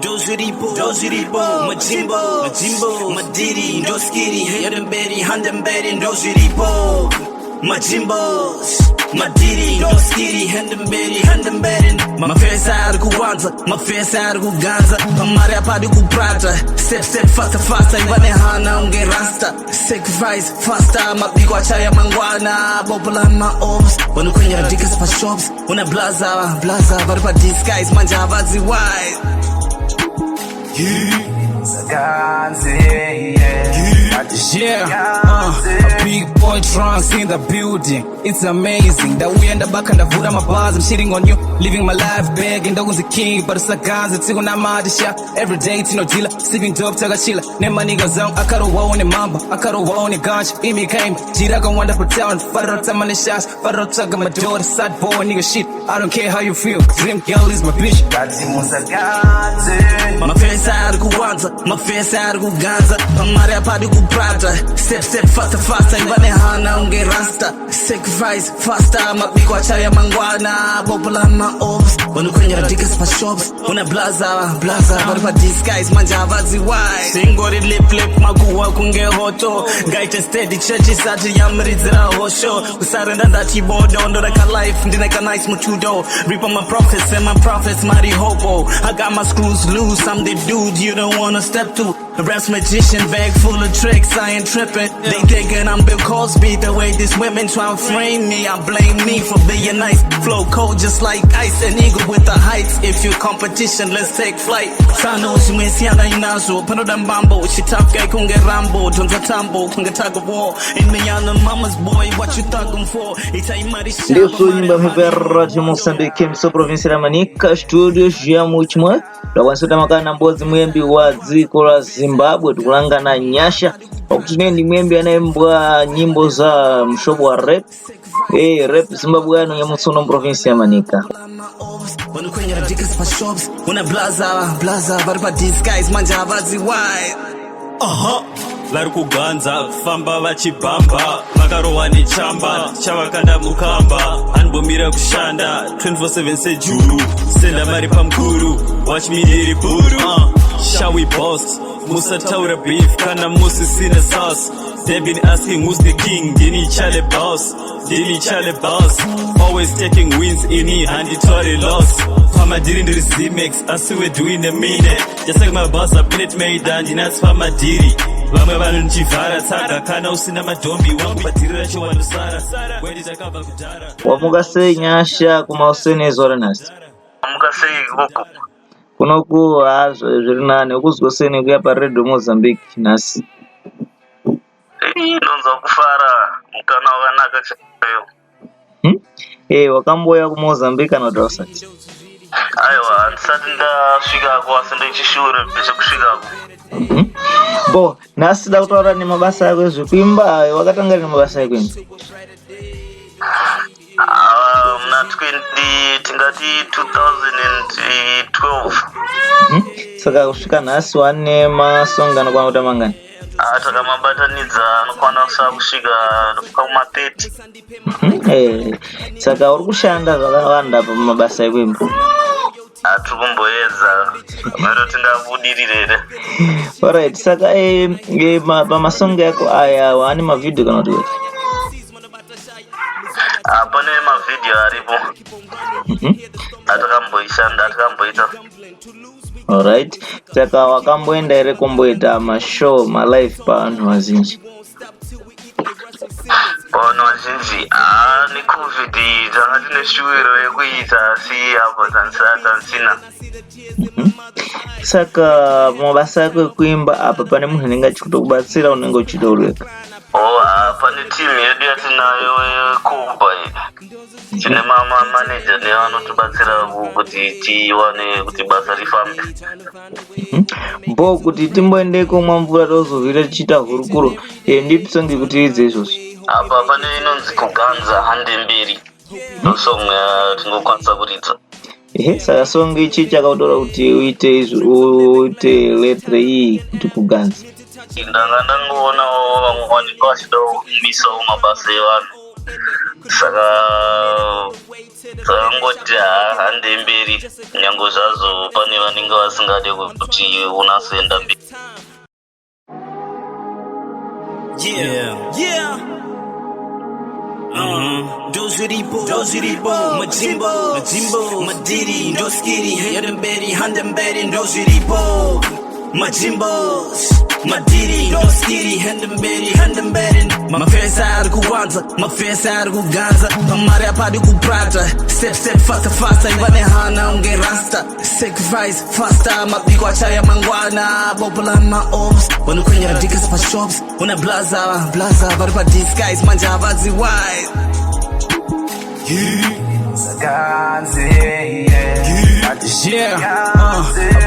Doziribo, Majimbo, Madiri, Doskiri, Hedemberi, Handemberi, Doziribo, Majimbos, Madiri, Doskiri, Handemberi, Mafesa Kuwanza, Mafesa Kuganza, Pamara Padu Prata, step faster, Ivanehana, Unge Rasta, sacrifice faster, Mapikwa Chaya Mangwana, Popular Ma Ops, when you can dickas for shops, when a blaza, but disguise, Manjavazi wise. A big boy trance in the building. It's amazing that we end up back on the food. I'm a buzz, I'm shitting on you, living my life big. And dogs a king, but it's a guns, it's on Amadisha. Every day, it's no dealer, sleeping dope, Tagachilla. Nema niggas on, I got a wow on the mamba, I got a wow on the ganj. Imi came, Jiraga wanda per town, Faro Tamani shots, Faro Taga my daughter, sad boy, nigga shit. I don't care how you feel, dream girl is my bitch. My face out of Kuwanza, my face out of Kuganza, Pamara Padu Prata, step faster, Ivanehana, Unge Rasta, sacrifice faster, Mapikwa Chaya Mangwana, Popular Ma Ops, when you can dickas for shops, when a blaza, but disguise, Manjavazi wise. Singori lip, Makuwa Kunge Hoto, Gaita steady churches at Yamrizra Hosho, Usarenda Tibo, don't like a life, Dinaka nice Mutudo, rip on my prophets and my prophets, Mari Hopo. I got my screws loose, I'm the dude you don't wanna step to. A rap magician, bag full of tricks, I ain't tripping. They thinking I'm Bill Cosby, the way these women try to frame me. I blame me for being nice. Flow cold just like ice, an eagle with the heights. If you're competition, let's take flight. Sano, Shumesiana Inazo, Panodam Bambo, Shitaka Kunga Rambo, Tonga Tambo, Kunga Tag of War. In me on the mama's boy, what you thugging for? It's a Mari Ndio tuimba mvera de Mozambique'S província da Manica, studios ya muchmwe. Lawasuda makana mbozi mwembi wa dziko la Zimbabwe tukulangana nyasha. Pakuti ndi mwembi anayembwa nyimbo za mshobo wa rap. Rap Zimbabweano ya Mutsono província ya Manica. When you can dickas for shops, when a blaza, but disguise, Manjavazi wise. Vari kuganza kufamba vachibhamba vakarohwa nechamba chavakanda mukamba anibomira kushanda 24/7 sejuru senda mari pamukuru watch me diri buru shall we boast musataura beef kana musisina sauce they've been asking who's the king dini chale boss always taking wins ini handitwari loss pamadiri ndiri zimex asi we're doing a minute just like my boss a minute made and inats pamadiri vamwe vanonchivhara tsaga kana usina madombi wangu batirira chiwanusara wendi takabva kudhara wamuka sei nyasha kumauseni zora nasi wamuka sei koko kunoku hazvo zviri nani ukuzwoseni kuya paredho Mozambique nasi ndonza kufara mukana wakanaka chaiyo wakamboya kuMozambique kana kuti usati aiwa handisati ndasvikako asi ndichishure chekusvikako bo nasi da kutaura nemabasa yako ezvekuimba wakatangarira mabasa yako imi muna tingati 2012 saka kusvika nhasi wane masongo anokwana kuita mangani takamabatanidza anokwana kusvika kuma-30 saka uri kushanda zvakawanda pamabasa ekuimba hatikumboedza mero tingabudirirere. Alright, saka pamasongo yako aya wane mavhidhiyo kana kuti pane mavhidhiyo aripo atakamboita. Alright, saka wakamboenda here kumboita mashow malive pavanhu vazhinji? Vanhu vazhinji necovid tanga tine shuwiro yekuita asi apo tansina. Saka mabasa yako ekuimba apa pane munhu anenge achikutokubatsira unenge uchida urwega? Pane team yedu yatinayo C.O.B.A tine manager nevanotibatsira kuti tiwane kuti basa rifambe. Bo kuti timboendeko mwamvura tozovira tichiita hurukuro ndipi songi kuti idze izvozvo? Apa pane inonzi kuganza handemberi ndosong tingokwanisa kuridza. Saka song ichi chakakutora kuti uite letre iyi kuti kuganza? Ndanga ndangoona vamwe vanenge vachida kumisawo mabasa evanhu saka ngoti hande mberi nyango zvazo pane vanenge vasingade kuti unasoenda mberi. Doziribo, Majimbo, Madiri, Doskiri, Hedemberi, Handemberi, Doziribo, Majimbos, Madiri, Doskiri, Handemberi. Mafesa ari kuwanza, mafesa ari kuganza, pamari apadi kuprata, step faster, ivane hana unge rasta, sacrifice faster, mapiko achaya mangwana, popular ma ops, wanukwenye dikas pa shops, una blaza, vari pa disguise, manja havazi wise. A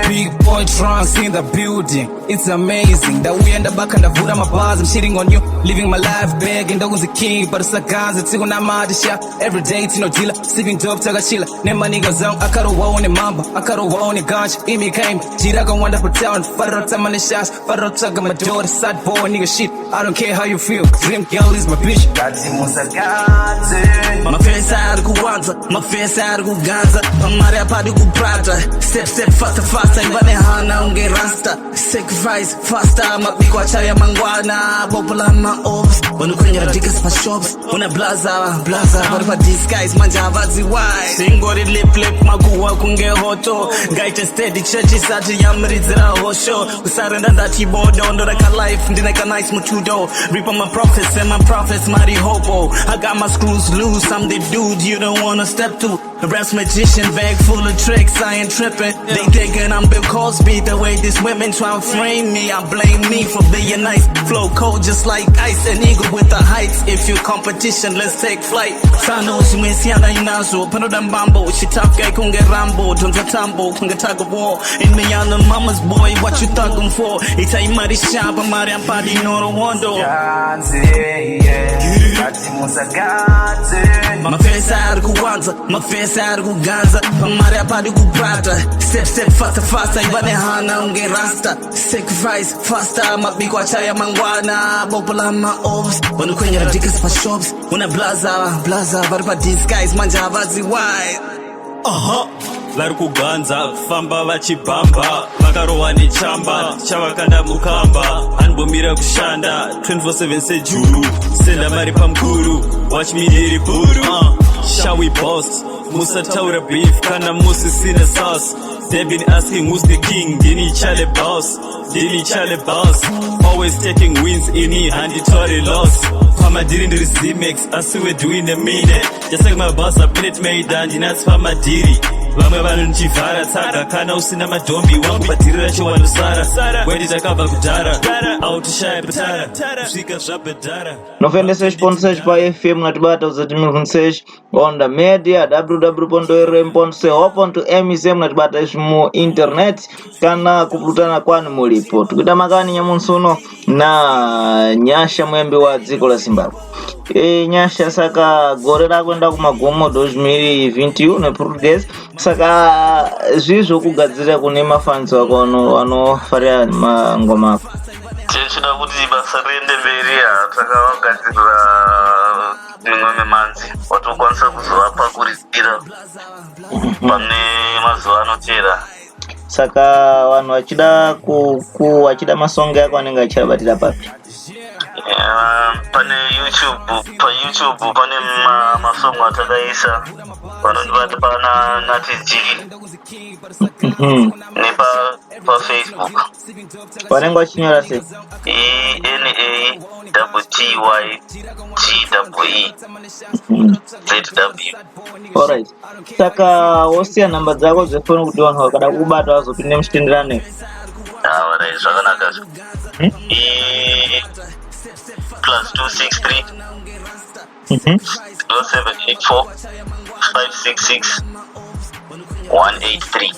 big boy trance in the building. It's amazing that we end up back and I've my bars. I'm shitting on you, living my life begging. That was a king, but it's a guns. It's on my every day, it's no dealer. Sleeping dope, tagachila. Nema nigga zone, I got a wall on the mamba. I got a wall on the ganj. Imi came, Jira gon' wanda town. Faro tamale shots, Faro taga my daughter. Sad boy, nigga shit. I don't care how you feel. Dream girl is my bitch. My face out of Kuwanza, my face out of Kuganza. Pamari apadi kuprata, step faster, ivane hana unge rasta, sacrifice faster, mapiko achaya mangwana, popular ma ops, wanukwenye dikas pa shops, una blaza, vari pa disguise, manja havazi wise. Singori lip, makuwa kunge hoto, gaite steady, churches ati yamridzira hosho, usarenda ndati bodo, ndoraka life, ndineka nice mutudo, reap on my prophets and my prophets, mighty hopo, I got my screws loose, I'm the dude you don't wanna step to, a brass magician, bag full of tricks, I ain't tripping, they thinking I'm Bill Cosby, the way these women try to frame me, I blame me for being nice, flow cold just like ice, an eagle with the heights, if you competition, let's take flight, Sano, Shimesiana Inazo, Panodambambo, Shitaka, Kunge Rambo, Tonga Tambo, Kunga Tug of War, in me on the mama's boy, what you thugging for, it's a Mari Shaba, Mariam Padi, Noro Wando. My face out of Kuwanza, my face out of Kuganza, pamari apadi kuprata, step faster, ivane hana unge rasta, sacrifice faster, mapiko achaya mangwana, popular ma ops, wanukwenye dikas pa shops, una blaza, vari pa disguise, manja havazi wise. Vari kuganza kufamba vachibhamba vakarohwa nechamba chavakanda mukamba anibomira kushanda 24/7 sejuru senda mari pamguru watch me hit it buru shall we boast musataura beef kana musisina sauce they've been asking who's the king dini chale boss always taking wins ini handitory loss pamadiri ndiri zimex asi we're doing a minute just like my boss a minute made and inats pamadiri vamwe vanonchivhara tsaga kana usina madhombi wangu batirira chiwanosara kwedi takabva kudhara autoshaya petara kusvika zvabhedhara nofendesa chipondiso pa FM natibata uzati muvunsesh on the media www.rm.co.mz natibata mu internet kana kupulutana kwanu mulipo tukida makani nyamunsuno na nyasha mwembe wa dziko la Zimbabwe. Nyasha saka gore rakwenda kumagomo 2021 nePortuguese saka zvizvo kugadzira kune mafans wako anofarira mangoma ako. Tichida kuti basa riende mberi takavagadzirira mimwe manzi watokwanisa kuzovapa kuridira pane mazuva anotera. Saka vanhu vachida vachida masongo yako anenge achiabatira papi? Pane YouTube pane masongo atakaisa vanondibata pana Natty nepa Facebook vanenge vachinyora sei? NATTYGEE alright. Saka wosiya nhamba dzako dzefoni kuti vanhu vakada kubata vazopinde muchitenderano. Alright, zvakanaka. +263 0784 566 183.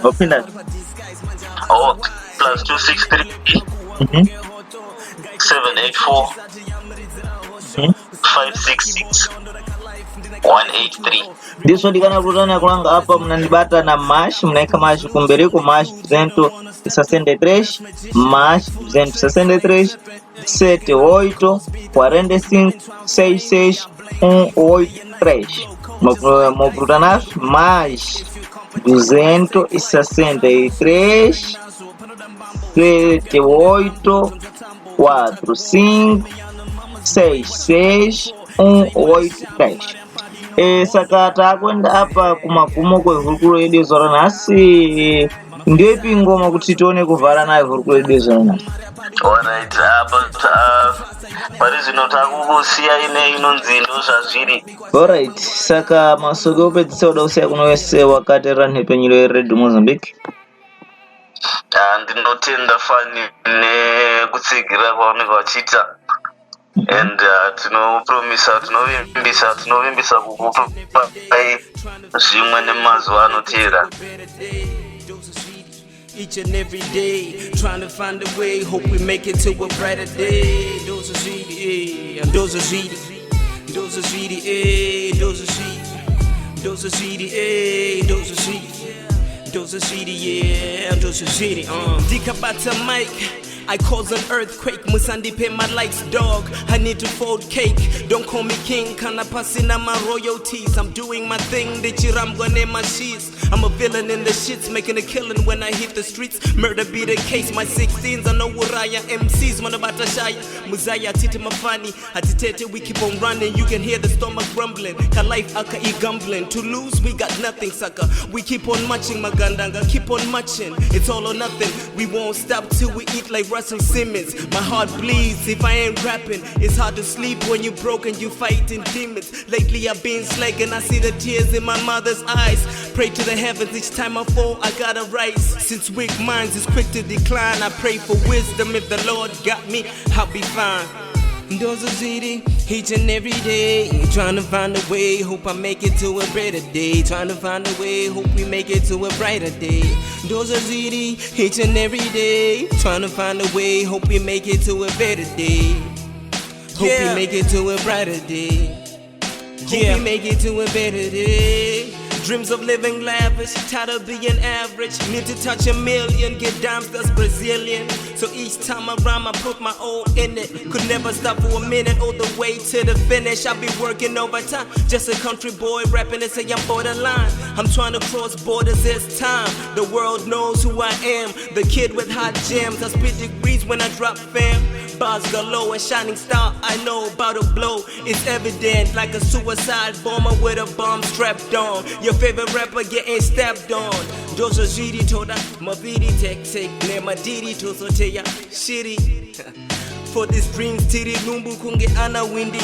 Opinda. +263 784 566 183. Ndisvo ndikana kutana kulanga apa mnandibata na mash mnaika mash kumbereko mash 263 mash 263 7 8 45 66 183 Moprutanás mais 263 78 45 66 183. Sakata kwenda apa kumagumo kwehurukuro yedu yezora nhasi ndepi ngoma kuti tione kuvhara nayo hurukuro yedu yezora nhasi. Alright, but pari zvino takukusiya ine inonzi ndozvazviri. Alright, saka masoko opedzisa uda kusiya kuno wese wakateerera nhepenyuro yeRadio Mozambique. Ndinotenda fani nekutsigira kwavanenge vachiita, and tinovimbisa kukupa zvimwe nemazuva anoteera. Each and every day, trying to find a way, hope we make it to a brighter day. Those are sweetie, those are sweetie, those are sweetie, those are sweetie, those are sweetie, those are sweetie, those are sweetie, yeah, those are sweetie. Dikabata Mike, I cause an earthquake. Musandi pay my lights, dog. I need to fold cake. Don't call me king, can I pass in my royalties? I'm doing my thing, the chiram gonna my sheets. I'm a villain in the shits, making a killing when I hit the streets. Murder be the case, my 16s, I know what I am. MCs, man about to shy. Muzaya, Titi Mafani, Atitete, we keep on running. You can hear the stomach grumbling. Ka life, aka e gambling. To lose, we got nothing, sucker. We keep on matching, Magandanga, keep on matching. It's all or nothing. We won't stop till we eat like Russell Simmons. My heart bleeds if I ain't rapping. It's hard to sleep when you're broken, you fighting demons. Lately I've been slacking, I see the tears in my mother's eyes. Pray to the heavens, each time I fall, I gotta rise. Since weak minds is quick to decline, I pray for wisdom. If the Lord got me, I'll be fine. Those are city, each and every day. Trying to find a way, hope I make it to a better day. Trying to find a way, hope we make it to a brighter day. Those are city, each and every day. Trying to find a way, hope we make it to a better day. Hope we make it to a brighter day. Hope we make it to a better day. Dreams of living lavish, tired of being average. Need to touch a million, get dimes that's Brazilian. So each time I rhyme, I put my all in it. Could never stop for a minute, all the way to the finish. I be working overtime, just a country boy rapping and say I'm borderline. I'm trying to cross borders this time. The world knows who I am, the kid with hot gems. I spit degrees when I drop fam. Bars galore, a shining star, I know about to blow. It's evident, like a suicide bomber with a bomb strapped on. Your favorite rapper getting stepped on. Dozo Zidi toda, Mavidi tek Nema Didi Tosoteya, shitty. For these dreams, Tiri Numbu Kunge Ana Windy.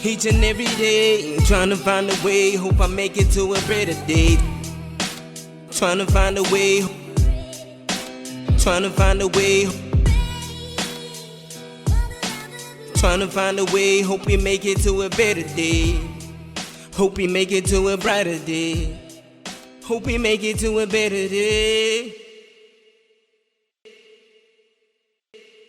Each and every day, trying to find a way, hope I make it to a better day. Trying to find a way, trying to find a way, trying to find a way, hope we make it to a better day. Hope we make it to a brighter day. Hope we make it to a better day.